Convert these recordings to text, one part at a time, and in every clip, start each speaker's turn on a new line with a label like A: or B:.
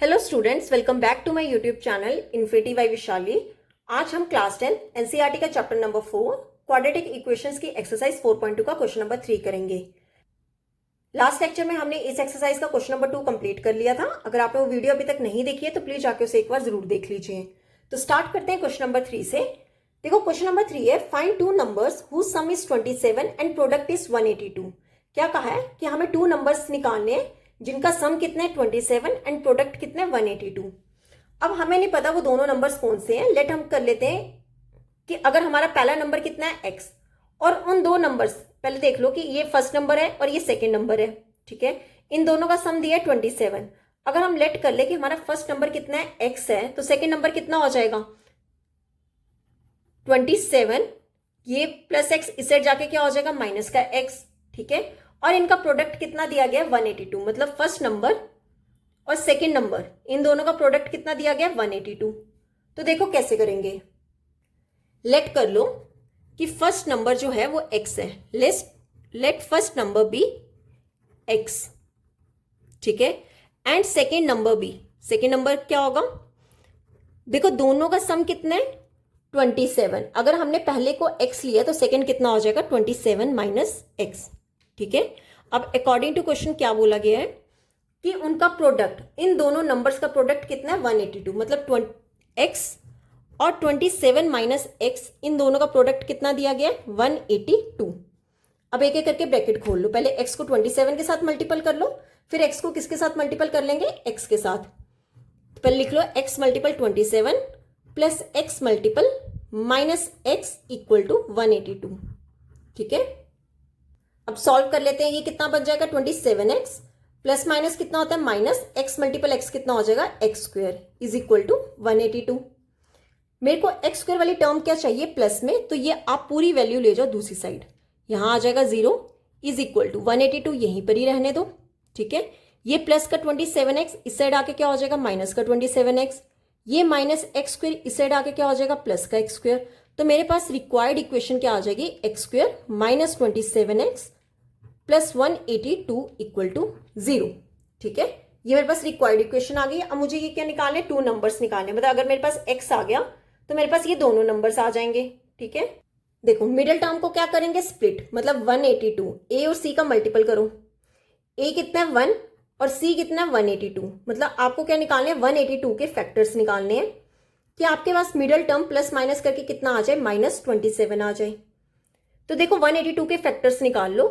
A: Hello students, welcome back to my YouTube channel infinity by Vishali. आज हम class 10 NCERT का chapter number 4 quadratic equations की exercise 4.2 का question number 3 करेंगे। Last lecture में हमने इस एक्सरसाइज का क्वेश्चन नंबर 2 कंप्लीट कर लिया था। अगर आपने वो वीडियो अभी तक नहीं देखी है तो प्लीज जाके उसे एक बार जरूर देख लीजिए। तो स्टार्ट करते हैं क्वेश्चन नंबर 3 से। देखो क्वेश्चन नंबर 3 है, find two numbers whose sum is 27 and product is 182। क्या कहा है कि हमें टू नंबर्स निकालने हैं जिनका सम कितने 27 एंड प्रोडक्ट कितने 182। अब हमें नहीं पता वो दोनों नंबर्स कौन से हैं। लेट हम कर लेते हैं कि अगर हमारा पहला नंबर कितना है x और उन दो नंबर्स पहले देख लो कि ये फर्स्ट नंबर है और ये सेकंड नंबर है, ठीक है। इन दोनों का सम दिया है 27। अगर हम लेट कर ले कि हमारा फर्स्ट नंबर कितना है x है तो सेकंड नंबर कितना हो जाएगा 27। ये प्लस x इस साइड जाके क्या हो जाएगा माइनस का x, ठीक है। और इनका प्रोडक्ट कितना दिया गया 182, मतलब फर्स्ट नंबर और सेकंड नंबर इन दोनों का प्रोडक्ट कितना दिया गया 182। तो देखो कैसे करेंगे। लेट कर लो कि फर्स्ट नंबर जो है वो x है। Let first number be x, ठीक है। And second number be, second number क्या होगा, देखो दोनों का सम कितना है 27। अगर हमने पहले को x लिया तो सेकेंड कितना हो जाएगा 27 माइनस x, ठीक है। अब अकॉर्डिंग टू क्वेश्चन क्या बोला गया है कि उनका प्रोडक्ट, इन दोनों नंबर्स का प्रोडक्ट कितना है 182, मतलब x और 27 माइनस x, इन दोनों का प्रोडक्ट कितना दिया गया 182। अब एक एक करके ब्रैकेट खोल लो। पहले x को 27 के साथ मल्टीपल कर लो, फिर x को किसके साथ मल्टीपल कर लेंगे x के साथ। तो पहले लिख लो x multiple 27 plus x multiple minus x equal to 182, ठीक है। अब सॉल्व कर लेते हैं। ये कितना बन जाएगा 27x प्लस माइनस कितना होता है माइनस x मल्टीपल x कितना हो जाएगा x square is equal to 182। मेरे को x स्क्वायर वाली टर्म क्या चाहिए प्लस में, तो ये आप पूरी वैल्यू ले जाओ दूसरी साइड, यहां आ जाएगा 0 इज इक्वल टू 182, यहीं पर ही रहने दो, ठीक है। ये प्लस का 27x इस साइड आके क्या हो जाएगा माइनस का 27x, ये माइनस एक्स स्क्वायर इस साइड आके क्या हो जाएगा प्लस का एक्स स्क्वायर। तो मेरे पास रिक्वायर्ड इक्वेशन क्या आ जाएगी x square minus 27x plus 182 equal to 0, ठीक है। ये मेरे पास रिक्वायर्ड इक्वेशन आ गई। अब मुझे ये क्या निकालने, टू नंबर्स निकालने, मतलब अगर मेरे पास x आ गया तो मेरे पास ये दोनों नंबर्स आ जाएंगे, ठीक है। देखो मिडिल टर्म को क्या करेंगे स्प्लिट, मतलब 182 a और c का मल्टीपल करो। a कितना है 1 और c कितना है 182, मतलब आपको क्या निकालने हैं 182 के फैक्टर्स निकालने हैं कि आपके पास मिडिल टर्म प्लस माइनस करके कितना आ जाए माइनस 27 आ जाए। तो देखो 182 के फैक्टर्स निकाल लो।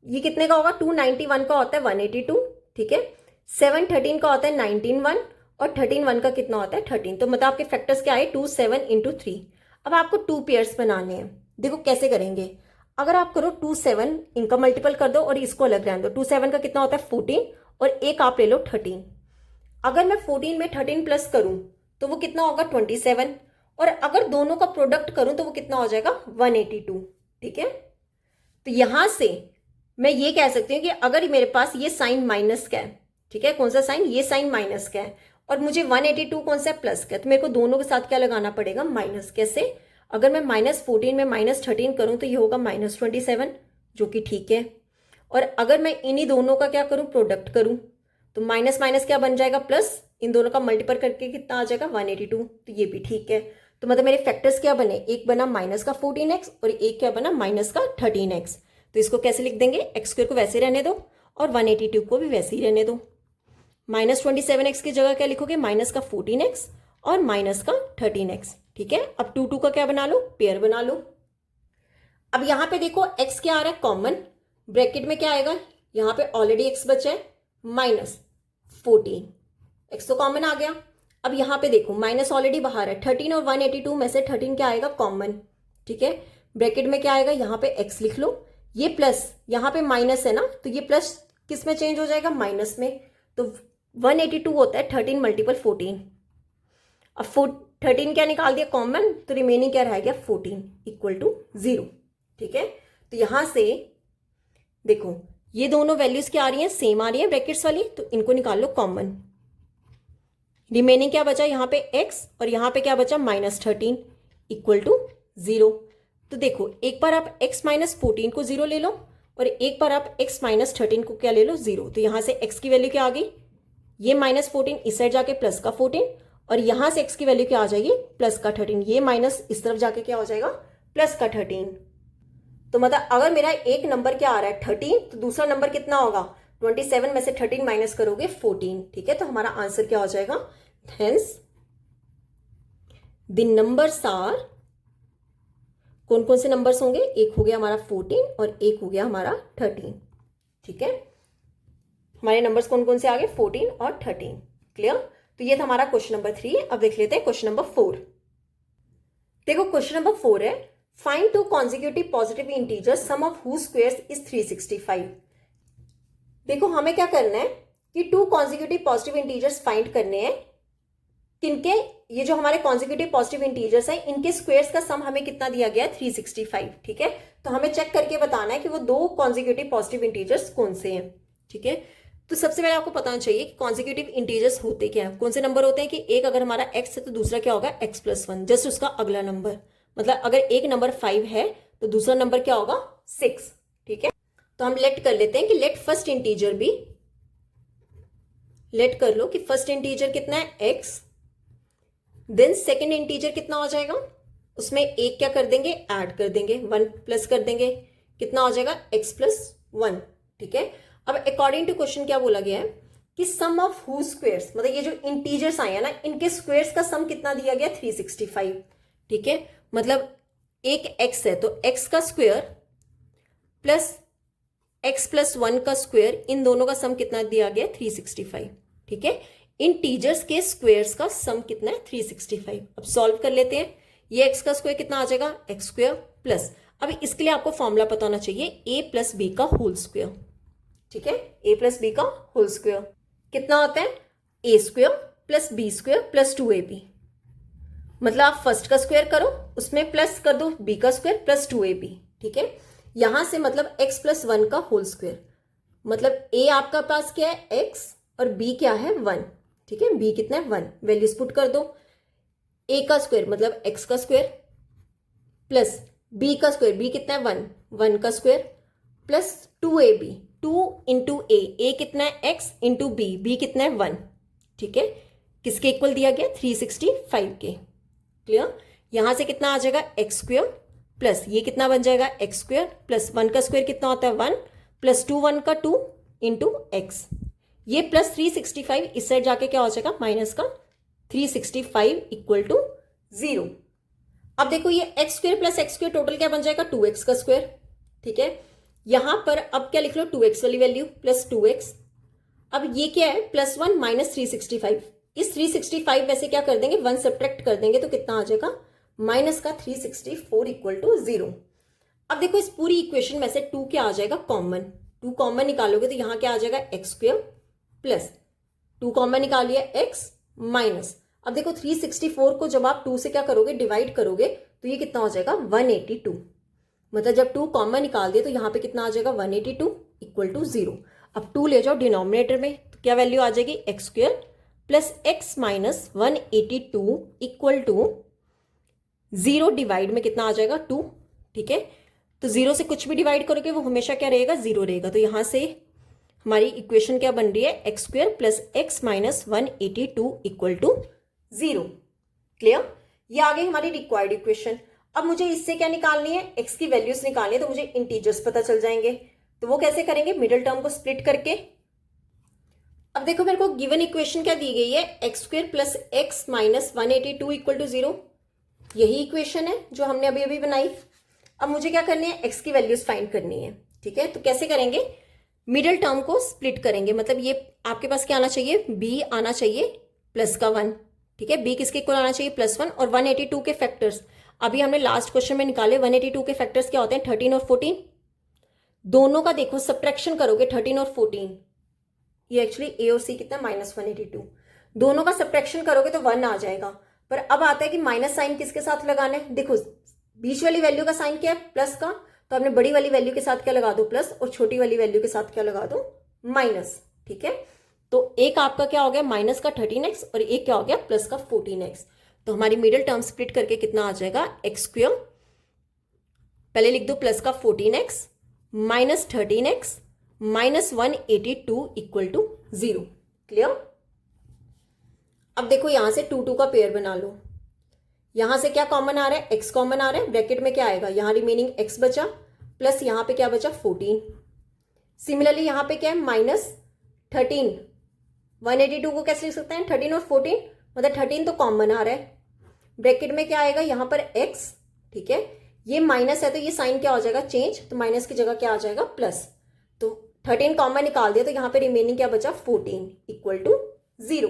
A: ये कितने का होगा 291 का होता है 182, ठीक है। 713 का होता है 191 और 131 का कितना होता है 13। तो मतलब आपके फैक्टर्स क्या आए 27 इंटू 3। अब आपको टू पेयर्स बनाने हैं। देखो कैसे करेंगे। अगर आप करो 27 इनका मल्टीपल कर दो और इसको अलग रहने दो। 27 का कितना होता है 14 और एक आप ले लो 13। अगर मैं 14 में 13 प्लस करूं तो वो कितना होगा 27 और अगर दोनों का प्रोडक्ट करूं तो वो कितना हो जाएगा 182, ठीक है। तो यहां से मैं ये कह सकती हूँ कि अगर मेरे पास ये साइन माइनस का है, ठीक है, कौन सा साइन, ये साइन माइनस का है और मुझे 182 कौन सा प्लस का है, तो मेरे को दोनों के साथ क्या लगाना पड़ेगा माइनस। कैसे, अगर मैं -14 में -13 करूं तो ये होगा -27, जो कि ठीक है। और अगर मैं इन्हीं दोनों का क्या करूं प्रोडक्ट करूं तो माइनस माइनस क्या बन जाएगा प्लस, इन दोनों का मल्टीपल करके कितना आ जाएगा 182, तो ये भी ठीक है। तो मतलब मेरे फैक्टर्स क्या बने, एक बना माइनस का 14x और एक क्या बना माइनस का 13x। तो इसको कैसे लिख देंगे, एक्स स्क्वायर को वैसे रहने दो और 182 को भी वैसे ही रहने दो। -27x की जगह क्या लिखोगे माइनस का 14x और माइनस का 13x, ठीक है। अब 2 का क्या बना लो पेयर बना लो। अब यहां पे देखो x क्या आ रहा है कॉमन, ब्रैकेट में क्या आएगा, यहां पे ऑलरेडी x बचा है -14, x तो कॉमन आ गया। अब यहां पे देखो माइनस ऑलरेडी बाहर है, 13 और 182 में से 13 क्या आएगा कॉमन, ठीक है। ब्रैकेट में क्या आएगा, यहां पे x लिख लो, ये प्लस यहां पे माइनस है ना, तो ये प्लस किस में चेंज हो जाएगा माइनस में। तो 182 होता है 13 मल्टीपल 14। अब 13 क्या निकाल दिया कॉमन, तो रिमेनिंग क्या रह गया 14 इक्वल टू 0, ठीक है। तो यहां से देखो ये दोनों वैल्यूज क्या आ रही हैं सेम आ रही है ब्रैकेट्स वाली, तो इनको निकाल लो कॉमन। रिमेनिंग क्या बचा यहाँ पे x और यहाँ पे क्या बचा -13 इक्वल टू 0। तो देखो एक बार आप x -14 को 0 ले लो और एक बार आप x -13 को क्या ले लो 0। तो यहां से x की वैल्यू क्या आ गई ये -14 इस साइड जाके प्लस का 14, और यहां से x की वैल्यू क्या आ जाएगी, प्लस का 13। ये माइनस इस तरफ जाके क्या हो जाएगा, प्लस का 13। तो मतलब अगर मेरा एक नंबर क्या आ रहा है 13, तो दूसरा नंबर कितना होगा, 27 में से 13 माइनस करोगे 14। ठीक है, तो हमारा आंसर क्या हो जाएगा, हेंस द नंबर्स आर, कौन कौन से नंबर्स होंगे, एक हो गया हमारा 14 और एक हो गया हमारा 13। ठीक है, हमारे नंबर्स कौन कौन से आ गए, 14 और 13। क्लियर। तो ये था हमारा क्वेश्चन नंबर 3। अब देख लेते हैं क्वेश्चन नंबर 4। देखो क्वेश्चन नंबर 4 है, find two consecutive positive integers sum of whose squares is 365। देखो हमें क्या करना है कि two consecutive positive integers find करने हैं, किनके, ये जो हमारे कॉन्जिक्यूटिव पॉजिटिव इंटीजर्स हैं इनके स्क्वायर्स का सम हमें कितना दिया गया है, 365। ठीक है, तो हमें चेक करके बताना है कि वो दो कॉन्जिक्यूटिव पॉजिटिव इंटीजर्स कौन से हैं। ठीक है, तो सबसे पहले आपको पता चाहिए कि कॉन्जिक्यूटिव इंटीजर्स होते क्या है, कौन से नंबर होते हैं कि एक अगर हमारा x है तो दूसरा क्या होगा, x+1, जस्ट उसका अगला नंबर। मतलब अगर एक नंबर 5 है तो दूसरा नंबर क्या होगा, 6। ठीक है, तो हम लेट कर लेते हैं कि लेट फर्स्ट इंटीजर भी, लेट कर लो कि फर्स्ट इंटीजर कितना है, x, देन सेकेंड इंटीजर कितना हो जाएगा, उसमें एक क्या कर देंगे, ऐड कर देंगे, 1 प्लस कर देंगे, कितना हो जाएगा, x+1। ठीक है, अब अकॉर्डिंग टू क्वेश्चन क्या बोला गया है कि सम ऑफ हू स्क्वायर्स, मतलब ये जो इंटीजर्स आए हैं ना इनके स्क्वायर्स का सम कितना दिया गया, 365। ठीक है, मतलब एक x है तो x का स्क्वायर प्लस x+1 का स्क्वायर, इन दोनों का सम कितना दिया गया, 365। ठीक है, इंटीजर्स के स्क्वायर्स का सम कितना है, 365। अब सॉल्व कर लेते हैं, ये x का स्क्वायर कितना आ जाएगा, x स्क्वायर प्लस, अब इसके लिए आपको फॉर्मूला पता होना चाहिए a+b का होल स्क्वायर। ठीक है, a+b का होल स्क्वायर कितना होता है, a square plus b square plus 2ab। मतलब आप फर्स्ट का स्क्वायर करो, उसमें प्लस कर दो b का स्क्वायर प्लस 2ab। ठीक है, यहां से मतलब x+1 का होल स्क्वायर, मतलब a आपका पास क्या है, x, और b क्या है, 1। ठीक है, b कितना है, 1, वैल्यूज पुट कर दो, a का स्क्वायर मतलब x का स्क्वायर प्लस b का स्क्वायर, b कितना है, 1, 1 का square plus 2ab, 2 into a कितना है, x इंटू b कितना है, 1। ठीक है, किसके इक्वल दिया गया, 365 के। क्लियर, यहां से कितना आ जाएगा, x स्क्वायर प्लस ये कितना बन जाएगा, x स्क्वायर प्लस 1 का स्क्वायर कितना होता है, 1 प्लस 2 1 का 2 इंटू x, ये प्लस 365 इस साइड जाके क्या हो जाएगा, माइनस का 365 इक्वल टू 0। अब देखो ये x square plus x square total क्या बन जाएगा, 2x का स्क्वायर। ठीक है, यहां पर अब क्या लिख लो, 2x वाली वैल्यू प्लस 2x, अब ये क्या है, +1 माइनस 365, इस 365 में से क्या कर देंगे, 1 सब्ट्रैक्ट कर देंगे तो कितना आ जाएगा, माइनस का 364 इक्वल टू 0। अब देखो इस पूरी इक्वेशन में से 2 क्या आ जाएगा, कॉमन, 2 कॉमन निकालोगे तो यहां क्या आ जाएगा, x स्क्वायर प्लस 2 कॉमन निकालिए x माइनस, अब देखो 364 को जब आप 2 से क्या करोगे, डिवाइड करोगे तो ये कितना हो जाएगा, 182। मतलब जब 2 कॉमन निकाल दिए तो यहाँ पे कितना आ जाएगा, 182 इक्वल टू 0। अब 2 ले जाओ डिनोमिनेटर में तो क्या वैल्यू आ जाएगी, x square plus x minus 182 equal to 0, divide में कितना आ जाएगा, 2। ठीक है, तो 0 से कुछ भी डिवाइड करोगे वो हमेशा क्या रहेगा, 0 रहेगा। तो यहां से हमारी इक्वेशन क्या बन रही है, x square plus x minus 182 equal to 0। Clear, ये आ गई हमारी रिक्वायर्ड इक्वेशन। अब मुझे इससे क्या निकालनी है, एक्स की वैल्यूज निकालनी है, तो मुझे इंटीजर्स पता चल जाएंगे। तो वो कैसे करेंगे, मिडिल टर्म को स्प्लिट करके। अब देखो मेरे को गिवन इक्वेशन क्या दी गई है, x square plus x minus 182 equal to 0, यही इक्वेशन है जो हमने अभी अभी बनाई। अब मुझे क्या करनी है, एक्स की वैल्यूज फाइंड करनी है। ठीक है, तो कैसे करेंगे, मिडिल टर्म को स्प्लिट करेंगे, मतलब ये आपके पास क्या आना चाहिए, b आना चाहिए प्लस का 1। ठीक है, b किसके इक्वल आना चाहिए, +1, और 182 के फैक्टर्स अभी हमने लास्ट क्वेश्चन में निकाले। 182 के फैक्टर्स क्या होते हैं, 13 और 14, दोनों का देखो सब्ट्रैक्शन करोगे 13 और 14, ये एक्चुअली a और c कितना, -182, दोनों का सब्ट्रैक्शन करोगे तो 1 आ जाएगा। पर अब आता है कि माइनस साइन किसके साथ लगाना है, देखो बीच वाली वैल्यू का साइन क्या है, प्लस का, तो आपने बड़ी वाली वैल्यू के साथ क्या लगा दो, प्लस, और छोटी वाली वैल्यू के साथ क्या लगा दो, माइनस। ठीक है, तो एक आपका क्या हो गया, माइनस का 13x, और एक क्या हो गया, प्लस का 14x। तो हमारी मिडिल टर्म स्प्लिट करके कितना आ जाएगा, एक्स स्क्वायर, पहले लिख दो प्लस का 14x minus 13x minus 182 equal to 0। Clear, अब देखो यहां से 2 2 का पेयर बना लो। यहां से क्या कॉमन आ रहा है, x कॉमन आ रहा है, ब्रैकेट में क्या आएगा, यहां रिमेनिंग x बचा प्लस यहां पे क्या बचा 14। सिमिलरली यहां पे क्या है -13। 182 को कैसे लिख सकते हैं 13 और 14, मतलब 13 तो कॉमन आ रहा है। ब्रैकेट में क्या आएगा यहाँ पर x, ठीक है, ये माइनस है तो ये साइन क्या हो जाएगा चेंज, तो माइनस की जगह क्या आ जाएगा प्लस। तो 13 कॉमन निकाल दिया तो यहाँ पे रिमेनिंग क्या बचा 14 इक्वल टू 0।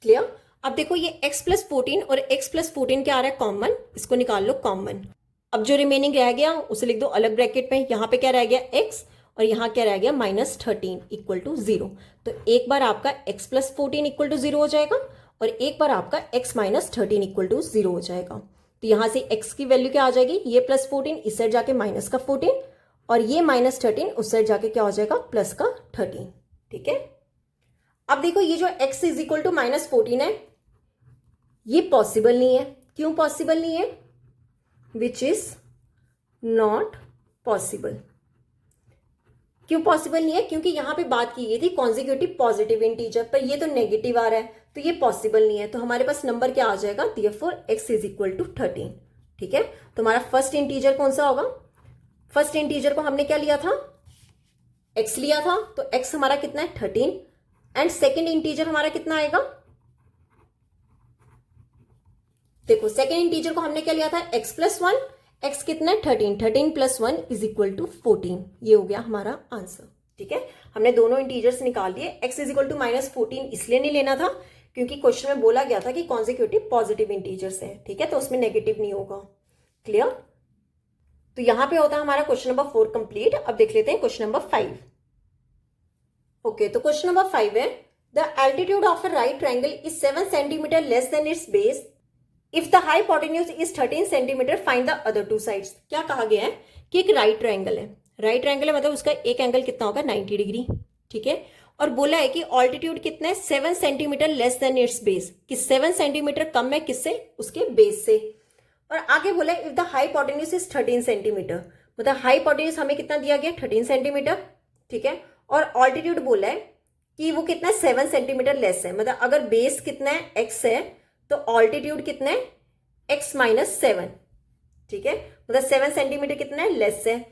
A: क्लियर। अब देखो ये x प्लस 14 और x प्लस 14 क्या आ रहा है कॉमन, इसको निकाल लो कॉमन। अब जो रिमेनिंग रह गया उसे लिख दो अलग ब्रैकेट में। यहाँ पे क्या रह गया x और यहाँ क्या रह गया -13 इक्वल टू 0। तो एक बार आपका x प्लस 14 इक्वल टू 0 हो जाएगा और एक बार आपका x माइनस 13 इक्वल टू 0 हो जाएगा। तो यहाँ से x की वैल्यू क्या आ जाएगी, ये प्लस 14 इस साइड जाके माइनस का 14 और ये -13 उस साइड जाके क्या हो जाएगा प्लस का 13। ठीक है। अब देखो ये जो x इज इक्वल टू -14 है ये पॉसिबल नहीं है। क्यों पॉसिबल नहीं है, विच इज नॉट पॉसिबल। क्यों पॉसिबल नहीं है, क्योंकि यहां पे बात की गई थी कॉन्जिक्यूटिव पॉजिटिव इंटीजर, पर ये तो नेगेटिव आ रहा है तो ये पॉसिबल नहीं है। तो हमारे पास नंबर क्या आ जाएगा, therefore x is equal to 13। ठीक है। तो हमारा फर्स्ट इंटीजर कौन सा होगा, फर्स्ट इंटीजर को हमने क्या लिया था x लिया था, तो x हमारा कितना है 13 एंड सेकेंड इंटीजर हमारा कितना आएगा, देखो सेकेंड इंटीजर को हमने क्या लिया था x प्लस 1, x कितना है 13, 13 प्लस 1 इज इक्वल टू 14। ये हो गया हमारा आंसर। ठीक है। हमने दोनों इंटीजर्स निकाल लिए। x इज इक्वल टू -14 इसलिए नहीं लेना था क्योंकि क्वेश्चन में बोला गया था कि कॉन्जिक्यूटिव पॉजिटिव इंटीजर्स है। ठीक है, तो उसमें नेगेटिव नहीं होगा। क्लियर। तो यहां पे होता है हमारा क्वेश्चन नंबर 4 कंप्लीट। अब देख लेते हैं क्वेश्चन नंबर 5। ओके, तो क्वेश्चन नंबर 5 है the altitude of a right triangle is 7 centimetre less than it's base if the hypotenuse is 13 centimetre find the other two sides. क्या कहा गया है कि एक राइट ट्रायंगल है, राइट ट्रायंगल है मतलब उसका एक एंगल कितना होगा 90 डिग्री। ठीक है। और बोला है कि ऑल्टीट्यूड कितना है 7 centimetre less than it's base, कि 7 सेंटीमीटर कम है किससे, उसके बेस से। और आगे बोला है if the hypotenuse is 13 centimetre, मतलब हाइपोटेन्यूज हमें कितना दिया गया 13 सेंटीमीटर। ठीक है। और ऑल्टीट्यूड बोला है कि वो कितना है 7 सेंटीमीटर लेस है, मतलब अगर बेस कितना है x है तो ऑल्टीट्यूड कितना है x माइनस 7। ठीक है, मतलब 7 सेंटीमीटर कितना है लेस है।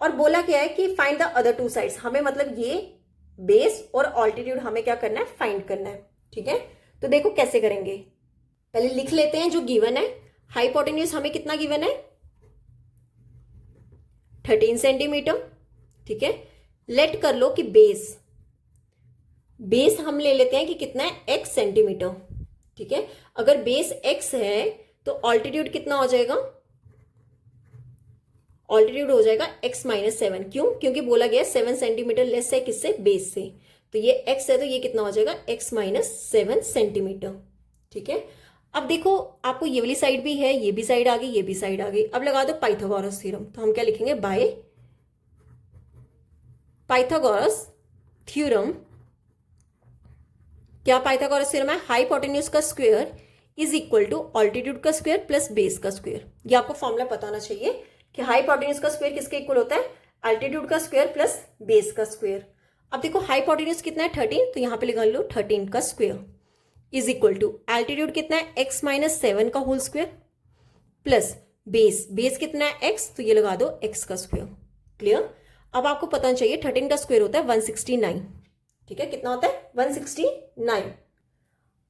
A: और बोला क्या है कि find the other two sides, हमें मतलब ये बेस और ऑल्टीट्यूड हमें क्या करना है फाइंड करना है। ठीक है। तो देखो कैसे करेंगे, पहले लिख लेते हैं जो गिवन है। हाइपोटेन्यूज हमें कितना गिवन है 13 सेंटीमीटर। ठीक है। लेट कर लो कि बेस, बेस हम ले लेते हैं कि कितना है x सेंटीमीटर। ठीक है। अगर बेस x है तो ऑल्टीट्यूड कितना हो जाएगा, ऑल्टीट्यूड हो जाएगा x माइनस 7। क्यों, क्योंकि बोला गया 7 सेंटीमीटर लेस है किससे, बेस से। तो ये x है तो ये कितना हो जाएगा x माइनस 7 सेंटीमीटर। ठीक है। अब देखो आपको ये वाली साइड भी है, ये भी साइड आ गई, ये भी साइड आ गई। अब लगा दो पाइथागोरस थ्योरम, तो हम क्या लिखेंगे बाय पाइथागोरस थ्योरम। क्या पाइथागोरस थ्योरम है, हाइपोटेन्यूज का square is equal to altitude का स्क्वायर प्लस बेस का स्क्वायर। ये आपको फॉर्मूला पता होना चाहिए कि हाइपोटेन्यूज का स्क्वायर किसके इक्वल होता है, अल्टीट्यूड का स्क्वायर प्लस बेस का स्क्वायर। अब देखो हाइपोटेन्यूज कितना है 13, तो यहां पे लिखा लो 13 का square is equal to altitude कितना है x माइनस 7 का whole square plus base, base कितना है x, तो ये लगा दो x का स्क्वायर। क्लियर। अब आपको पता चाहिए 13 का स्क्वायर होता है 169। ठीक है, कितना होता है 169।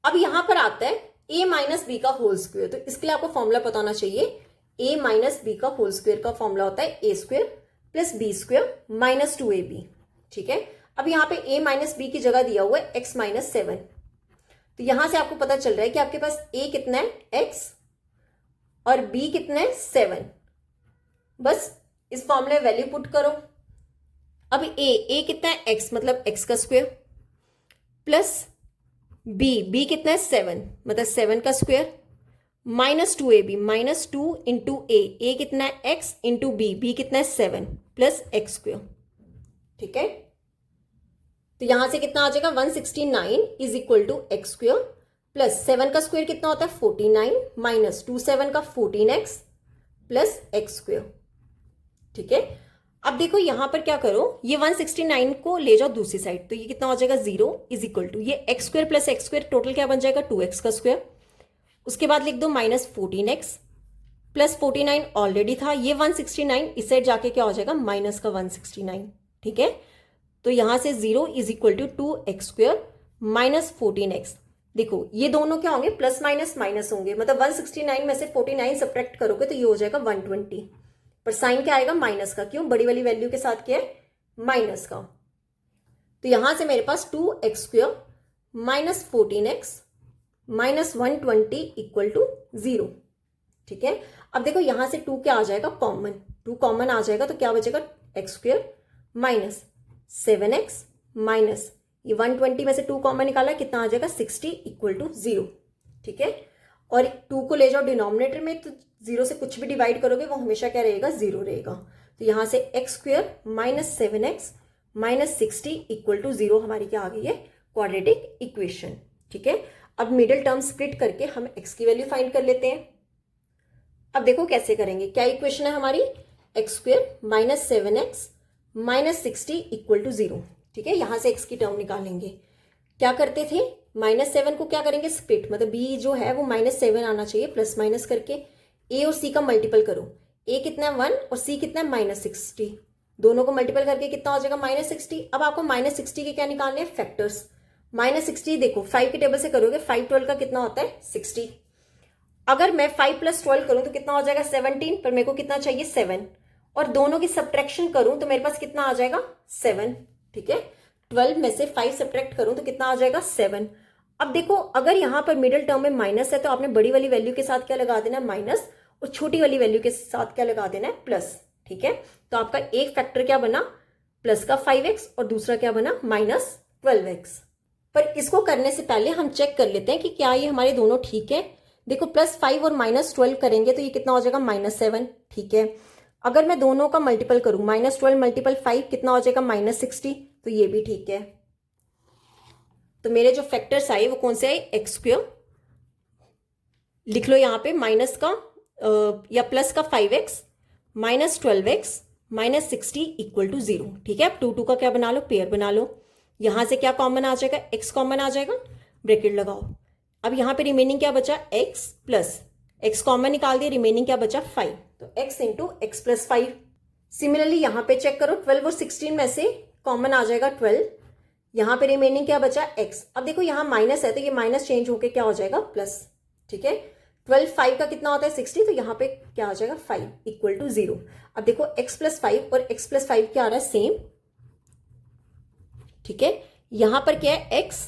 A: अब यहां पर आता है a माइनस बी का होल स्क्वायर, तो इसके लिए आपको फॉर्मूला पता होना चाहिए। a माइनस बी का होल स्क्वायर का फॉर्मूला होता है a square plus B square minus 2ab। ठीक है। अब यहाँ पे a माइनस बी की जगह दिया हुआ है x माइनस 7, तो यहां से आपको पता चल रहा है कि आपके पास a कितना है x और b कितना है 7। बस इस फॉर्मूले में वैल्यू पुट करो। अब a कितना है x, मतलब x का स्क्वायर प्लस b कितना है 7, मतलब 7 का square minus 2ab, minus 2 into a कितना है x इंटू b कितना है 7 प्लस x स्क्वायर। ठीक है। तो यहां से कितना आ जाएगा 169 is equal to x square plus 7 का स्क्वायर कितना होता है 49 माइनस 27 का 14x प्लस एक्स स्क्वायर। ठीक है। अब देखो यहां पर क्या करो, ये 169 को ले जाओ दूसरी साइड, तो ये कितना हो जाएगा 0 इज इक्वल टू ये x square plus x square total क्या बन जाएगा 2x का स्क्वायर। उसके बाद लिख दो माइनस 14x प्लस 49 ऑलरेडी था, ये 169 इस साइड जाके क्या हो जाएगा माइनस का 169। ठीक है, तो यहां से 0 is equal to 2x square minus 14x। देखो ये दोनों क्या होंगे प्लस माइनस माइनस होंगे, मतलब 169 में से 49 सब्ट्रैक्ट करोगे तो ये हो जाएगा 120, पर साइन क्या आएगा माइनस का, क्यों बड़ी वाली वैल्यू के साथ क्या है माइनस का। तो यहां से मेरे पास 2x square minus 14x minus 120 equal to 0। ठीक है, अब देखो यहां से 2 क्या आ जाएगा कॉमन, 2 कॉमन आ जाएगा तो क्या बचेगा x square minus 7x minus ये 120 में से 2 कॉमन निकाला कितना आ जाएगा 60 इक्वल टू 0। ठीक है, और 2 को ले जाओ डिनोमिनेटर में तो 0 से कुछ भी डिवाइड करोगे वो हमेशा क्या रहेगा 0 रहेगा। तो यहां से x square minus 7x minus 60 equal to 0 हमारी क्या आ गई है क्वाड्रेटिक इक्वेशन। ठीक है, अब मिडिल टर्म स्प्लिट करके हम x की वैल्यू फाइंड कर लेते हैं। अब देखो कैसे करेंगे, क्या इक्वेशन है हमारी x square minus 7x minus 60 equal to 0। ठीक है, यहां से x की टर्म निकालेंगे। क्या करते थे माइनस 7 को क्या करेंगे स्प्लिट, मतलब b जो है वो माइनस 7 आना चाहिए प्लस माइनस करके, a और c का मल्टीपल करो, a कितना है 1 और c कितना है माइनस 60, दोनों को मल्टीपल करके कितना हो जाएगा माइनस 60। अब आपको माइनस 60 के क्या निकालने हैं फैक्टर्स। माइनस 60 देखो 5 के टेबल से करोगे 5 12 का कितना होता है 60, अगर मैं 5 प्लस 12 करूं तो कितना हो जाएगा 17, पर मेरे को कितना चाहिए 7, और दोनों की सब्ट्रैक्शन करूं तो मेरे पास कितना आ जाएगा 7। ठीक है, 12 में से 5 सब्ट्रैक्ट करूं तो कितना आ जाएगा 7। अब देखो अगर यहां पर मिडिल टर्म में माइनस है तो आपने बड़ी वाली वैल्यू के साथ क्या लगा देना है माइनस, और छोटी वाली वैल्यू के साथ क्या लगा देना है प्लस। ठीक है, तो आपका एक फैक्टर क्या बना प्लस का 5x और दूसरा क्या बना माइनस 12x। पर इसको करने से पहले हम चेक कर लेते हैं कि क्या ये हमारे दोनों ठीक है। देखो प्लस 5 और माइनस 12 करेंगे तो ये कितना हो जाएगा माइनस 7। ठीक है, अगर मैं दोनों का मल्टीपल करूं माइनस 12 मल्टीपल 5 कितना हो जाएगा माइनस 60, तो ये भी ठीक है। तो मेरे जो फैक्टर्स आए वो कौन से आए एक्स स्क्वायर, लिख लो यहाँ पे माइनस का या प्लस का 5x minus 12x minus 60 equal to 0। ठीक है, अब 2 2 का क्या बना लो पेयर बना लो, यहां से क्या कॉमन आ जाएगा x कॉमन आ जाएगा, ब्रैकेट लगाओ। अब यहां पे रिमेनिंग क्या बचा x प्लस x कॉमन निकाल दिया, रिमेनिंग क्या बचा 5, तो x into x plus 5। Similarly यहां पे चेक करो 12 और 16 में से कॉमन आ जाएगा 12, यहां पे रिमेनिंग क्या बचा x। अब देखो यहां माइनस है तो ये माइनस चेंज होके क्या हो जाएगा प्लस। ठीक है, 12 5 का कितना होता है 60, तो यहाँ पे क्या आ जाएगा 5 इक्वल टू 0। अब देखो x प्लस 5 और x प्लस 5 क्या आ रहा है सेम। ठीक है, यहां पर क्या है x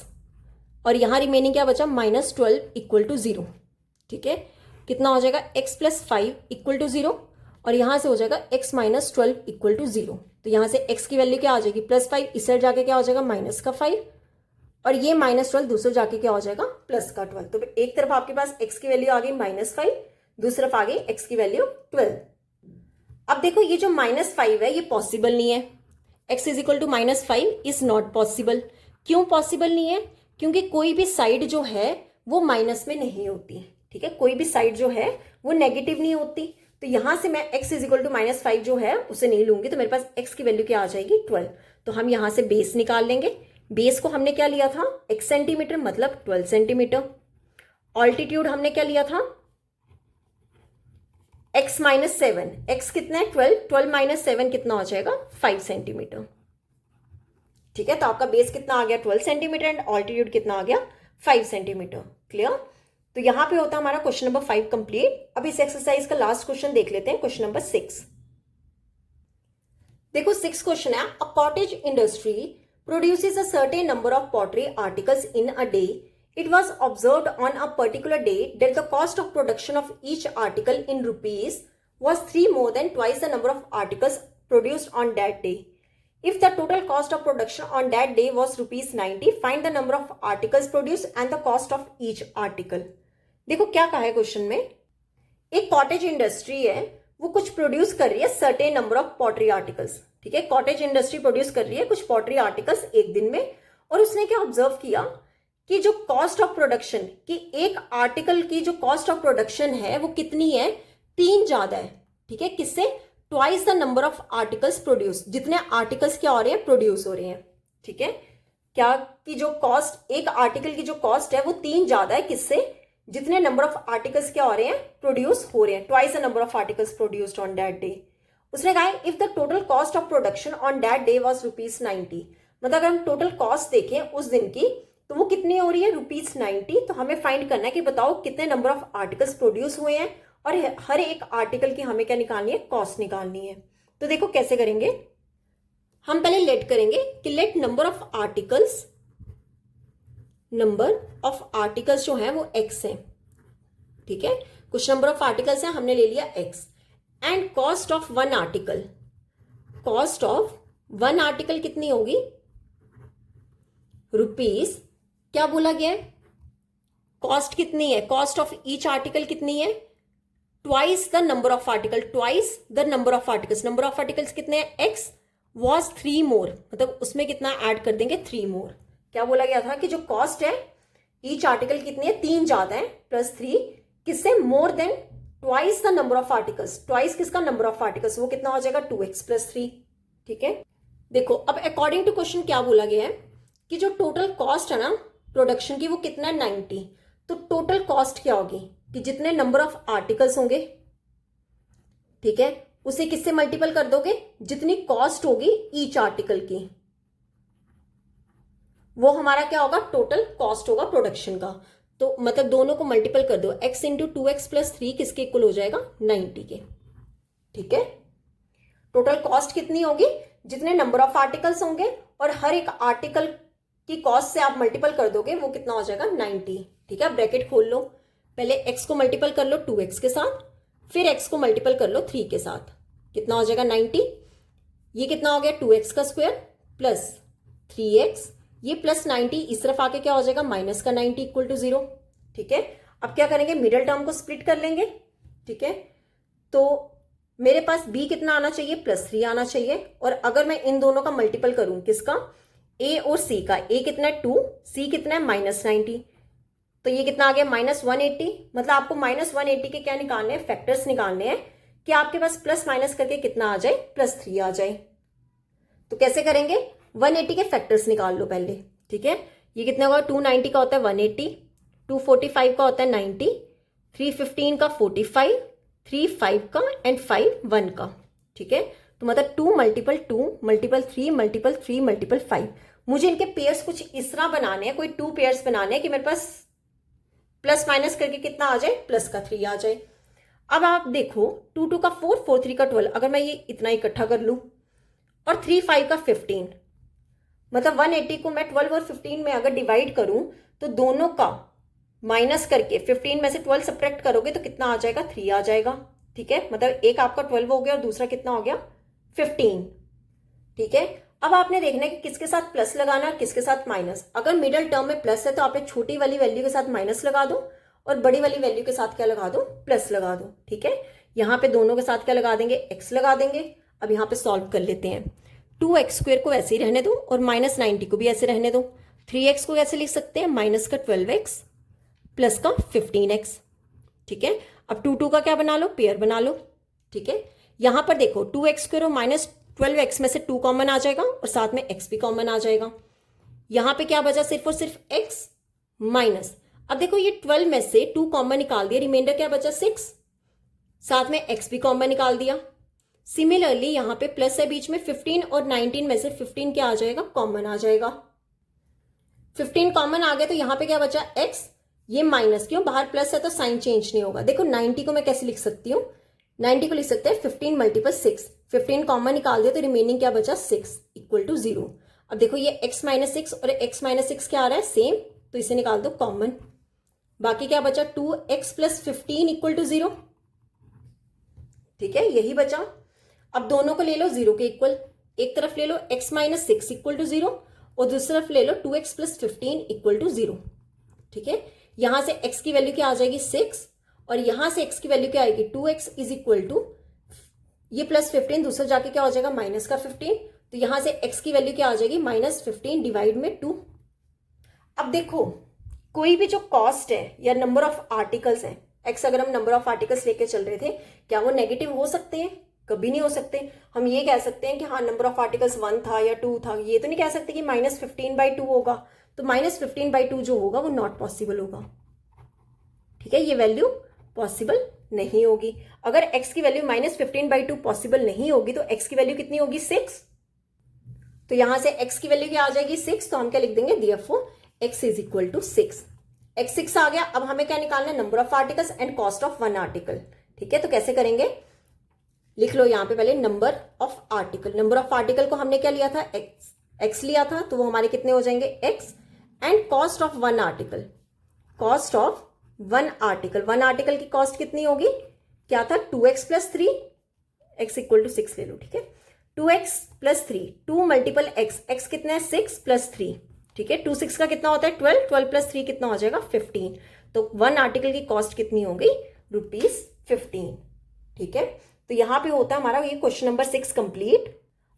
A: और यहां रिमेनिंग क्या बचा माइनस 12 इक्वल टू 0। ठीक है, कितना हो जाएगा x प्लस 5 इक्वल टू 0 और यहां से हो जाएगा x माइनस 12 इक्वल टू 0। तो यहां से x की वैल्यू क्या आ जाएगी प्लस 5, इस साइड जाके क्या हो जाएगा माइनस का 5, और ये माइनस 12 दूसरे जाके क्या हो जाएगा प्लस का 12। तो एक तरफ आपके पास x की वैल्यू आ गई माइनस 5, दूसरी तरफ आ गई x की वैल्यू 12। अब देखो ये जो माइनस 5 है ये पॉसिबल नहीं है, x is equal to minus 5 is not possible. क्यों पॉसिबल नहीं है, क्योंकि कोई भी साइड जो है वो माइनस में नहीं होती। ठीक है, कोई भी साइड जो है वो नेगेटिव नहीं होती, तो यहां से मैं x is equal to minus 5 जो है उसे नहीं लूंगी, तो मेरे पास x की वैल्यू क्या आ जाएगी 12। तो हम यहां से बेस निकाल लेंगे, बेस को हमने क्या लिया था x सेंटीमीटर मतलब 12 सेंटीमीटर, ऑल्टीट्यूड हमने क्या लिया था x माइनस 7, x कितना है 12, 12 माइनस 7 कितना हो जाएगा 5 सेंटीमीटर। ठीक है, तो आपका बेस कितना आ गया 12 सेंटीमीटर एंड ऑल्टीट्यूड कितना आ गया 5 सेंटीमीटर। क्लियर, तो यहां पे होता है हमारा क्वेश्चन नंबर 5 कंप्लीट। अब इस एक्सरसाइज का लास्ट क्वेश्चन देख लेते हैं, क्वेश्चन नंबर 6। देखो 6 क्वेश्चन है, a cottage industry produces a certain number of pottery articles in a day. It was observed on a particular day that the cost of production of each article in rupees was 3 more than twice the number of articles produced on that day. If the total cost of production on that day was rupees 90, find the number of articles produced and the cost of each article. देखो क्या कहा है question में, एक cottage industry है वो कुछ produce कर रही है certain number of pottery articles. ठीक है, कॉटेज इंडस्ट्री प्रोड्यूस कर रही है कुछ पॉटरी आर्टिकल्स एक दिन में, और उसने क्या ऑब्जर्व किया कि जो कॉस्ट ऑफ प्रोडक्शन की एक आर्टिकल की जो कॉस्ट ऑफ प्रोडक्शन है वो कितनी है 3 ज्यादा है। ठीक है, किससे twice the number of articles produce, जितने आर्टिकल्स क्या हो रहे हैं, प्रोड्यूस हो रहे हैं। ठीक है, क्या कि जो कॉस्ट, एक आर्टिकल की जो कॉस्ट है वो 3 ज्यादा है किससे, जितने नंबर ऑफ आर्टिकल्स क्या हो रहे हैं, प्रोड्यूस हो रहे हैं। Twice the number of articles produced on that day. उसने कहा if the total cost of production on that day was ₹90, मतलब अगर हम टोटल कॉस्ट देखें उस दिन की तो वो कितनी हो रही है, ₹90। तो हमें फाइंड करना है कि बताओ कितने नंबर ऑफ आर्टिकल्स प्रोड्यूस हुए हैं और हर एक आर्टिकल की हमें क्या निकालनी है, कॉस्ट निकालनी है। तो देखो कैसे करेंगे, हम पहले लेट करेंगे कि let number of articles, number of articles जो है वो x है। ठीक है, कुछ नंबर ऑफ आर्टिकल्स है, हमने ले लिया x, and cost of one article, cost of one article कितनी होगी, रुपीज, क्या बोला गया है, कॉस्ट कितनी है, कॉस्ट ऑफ ईच आर्टिकल कितनी है, twice the number of article, twice the number of articles, number of articles कितने हैं, x वॉज 3 मोर, मतलब उसमें कितना ऐड कर देंगे, 3 मोर। क्या बोला गया था कि जो कॉस्ट है ईच आर्टिकल कितनी है, 3 ज्यादा है, +3 किससे, more than twice the number of articles, twice किसका, नंबर ऑफ आर्टिकल्स, वो कितना हो जाएगा, 2x + 3। ठीक है, देखो अब अकॉर्डिंग टू क्वेश्चन क्या बोला गया है कि जो टोटल कॉस्ट है ना प्रोडक्शन की वो कितना है, 90। तो टोटल कॉस्ट क्या होगी कि जितने नंबर ऑफ आर्टिकल्स होंगे, ठीक है, उसे किससे मल्टीपल कर दोगे, जितनी कॉस्ट होगी ईच आर्टिकल की, वो हमारा क्या होगा, टोटल कॉस्ट होगा प्रोडक्शन का। तो मतलब दोनों को मल्टीपल कर दो, x × 2x + 3 किसके इक्वल हो जाएगा, 90 के। ठीक है, टोटल कॉस्ट कितनी होगी, जितने नंबर ऑफ आर्टिकल्स होंगे और हर एक आर्टिकल की कॉस्ट से आप मल्टीपल कर दोगे, वो कितना हो जाएगा, 90। ठीक है, ब्रैकेट खोल लो, पहले x को मल्टीपल कर लो 2x के साथ, फिर x को मल्टीपल कर लो 3 के साथ, कितना हो जाएगा, 90। ये कितना हो गया, 2x का स्क्वायर प्लस 3x, ये +90 इस तरफ आके क्या हो जाएगा, -90 = 0। ठीक है, अब क्या करेंगे, मिडिल टर्म को स्प्लिट कर लेंगे। ठीक है, तो मेरे पास b कितना आना चाहिए, +3 आना चाहिए, और अगर मैं इन दोनों का मल्टीपल करूं, किसका, a और c का, a कितना है 2, c कितना है -90, तो ये कितना आ गया, -180। मतलब आपको -180 के क्या निकालने हैं, फैक्टर्स निकालने हैं कि आपके पास प्लस माइनस करके कितना आ जाए, +3 आ जाए। तो कैसे करेंगे, 180 के फैक्टर्स निकाल लो पहले। ठीक है, ये कितना होगा, 290 का होता है 180, 245 का होता है 90, 315 का 45, 35 का एंड 5 1 का। ठीक है, तो मतलब 2 × 2 × 3 × 3 × 5। मुझे इनके पेयर्स कुछ इस तरह बनाने हैं, कोई 2 पेयर्स बनाने हैं कि मेरे पास प्लस माइनस करके कितना आ जाए, +3 आ जाए। अब आप देखो 2 2 का 4, 4 3 का 12, अगर मैं ये इतना इकट्ठा कर लूं, और 3 5 का 15, मतलब 180 को मैं 12 और 15 में अगर डिवाइड करूं तो दोनों का माइनस करके 15 में से 12 सब्ट्रैक्ट करोगे तो कितना आ जाएगा, 3 आ जाएगा। ठीक है, मतलब एक आपका 12 हो गया और दूसरा कितना हो गया, 15। ठीक है, अब आपने देखना है कि किसके साथ प्लस लगाना है, किसके साथ माइनस। अगर मिडिल टर्म में प्लस है तो आपने छोटी वाली वैल्यू के साथ माइनस लगा दो और बड़ी वाली वैल्यू के साथ क्या लगा दो, प्लस लगा दो। ठीक है, यहाँ पे दोनों के साथ क्या लगा देंगे, x लगा देंगे। अब यहाँ पे सॉल्व कर लेते हैं, 2x² को ऐसे ही रहने दो और -90 को भी ऐसे रहने दो। 3x को कैसे लिख सकते हैं, -12x प्लस का 15x। ठीक है, अब 2 2 का क्या बना लो, पेयर बना लो। ठीक है, यहाँ पर देखो 2x² और -12x में से 2 कॉमन आ जाएगा और साथ में x भी कॉमन आ जाएगा। यहाँ पे क्या बचा, सिर्फ और सिर्फ x माइनस, अब देखो ये 12 में से 2 कॉमन निकाल दिया, रिमाइंडर क्या बचा, 6, साथ में x भी कॉमन निकाल दिया। सिमिलरली यहाँ पे प्लस है बीच में, 15 और 19 में से 15 क्या आ जाएगा, कॉमन आ जाएगा। 15 कॉमन आ गया तो यहाँ पे क्या बचा, x, ये माइनस, क्यों, बाहर प्लस है तो साइन चेंज नहीं होगा। देखो 90 को मैं कैसे लिख सकती हूँ, 90 को लिख सकते हैं 15 × 6, 15 कॉमन निकाल दिया तो रिमेनिंग क्या बचा, 6 = 0। अब देखो ये x - 6 और x - 6 क्या आ रहा है, सेम, तो इसे निकाल दो कॉमन। बाकी क्या बचा, 2x + 15 = 0। ठीक है, यही बचा। अब दोनों को ले लो 0 के इक्वल, एक तरफ ले लो x - 6 = 0 और दूसरी तरफ ले लो 2x + 15 = 0। ठीक है, यहां से x की वैल्यू क्या आ जाएगी, 6, और यहां से x की वैल्यू क्या आएगी, 2x = ये +15 दूसरा जाके क्या हो जाएगा, -15, तो यहां से x की वैल्यू क्या आ जाएगी, -15 डिवाइड में 2। अब देखो कोई भी जो कॉस्ट है या नंबर ऑफ आर्टिकल्स है, x अगर हम नंबर ऑफ आर्टिकल्स लेके चल रहे थे, क्या वो नेगेटिव हो सकते हैं, कभी नहीं हो सकते। हम ये कह सकते हैं कि हाँ नंबर ऑफ आर्टिकल्स 1 था या 2 था, ये तो नहीं कह सकते कि -15/2 होगा। तो -15/2 जो होगा वो नॉट पॉसिबल होगा, ठीक है, ये वैल्यू पॉसिबल नहीं होगी। अगर x की वैल्यू -15/2 पॉसिबल नहीं होगी तो x की वैल्यू कितनी होगी 6। तो यहां से x की वैल्यू क्या आ जाएगी 6, तो हम क्या लिख देंगे therefore x is equal to 6। x 6 आ गया। अब हमें क्या निकालना है, number of articles and cost of one article, ठीक है। तो कैसे करेंगे, लिख लो यहाँ पे पहले number of article. Number of article को हमने क्या लिया था, x लिया था, तो वो हमारे कितने हो जाएंगे x, and cost of one article, cost of one article, one article की कॉस्ट कितनी होगी, क्या था 2x + 3, x इक्वल टू 6 ले लो, ठीक है। 2x + 3, 2 × x, x कितना है 6 + 3, ठीक है। 2 6 का कितना होता है 12, 12 + 3 कितना हो जाएगा 15। तो वन आर्टिकल की कॉस्ट कितनी हो गई ₹15, ठीक है। तो यहाँ पे होता है हमारा ये क्वेश्चन नंबर 6 कंप्लीट,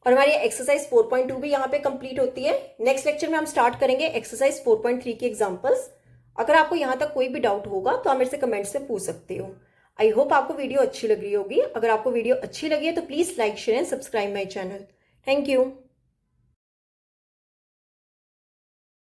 A: और हमारी एक्सरसाइज 4.2 भी यहाँ पे कंप्लीट होती है। नेक्स्ट लेक्चर में हम स्टार्ट करेंगे एक्सरसाइज 4.3 की एग्जांपल्स। अगर आपको यहाँ तक कोई भी डाउट होगा तो आप मेरे से कमेंट्स में पूछ सकते हो। आई होप आपको वीडियो अच्छी लग रही होगी। अगर आपको वीडियो अच्छी लगी है तो please like share and subscribe my channel. Thank you.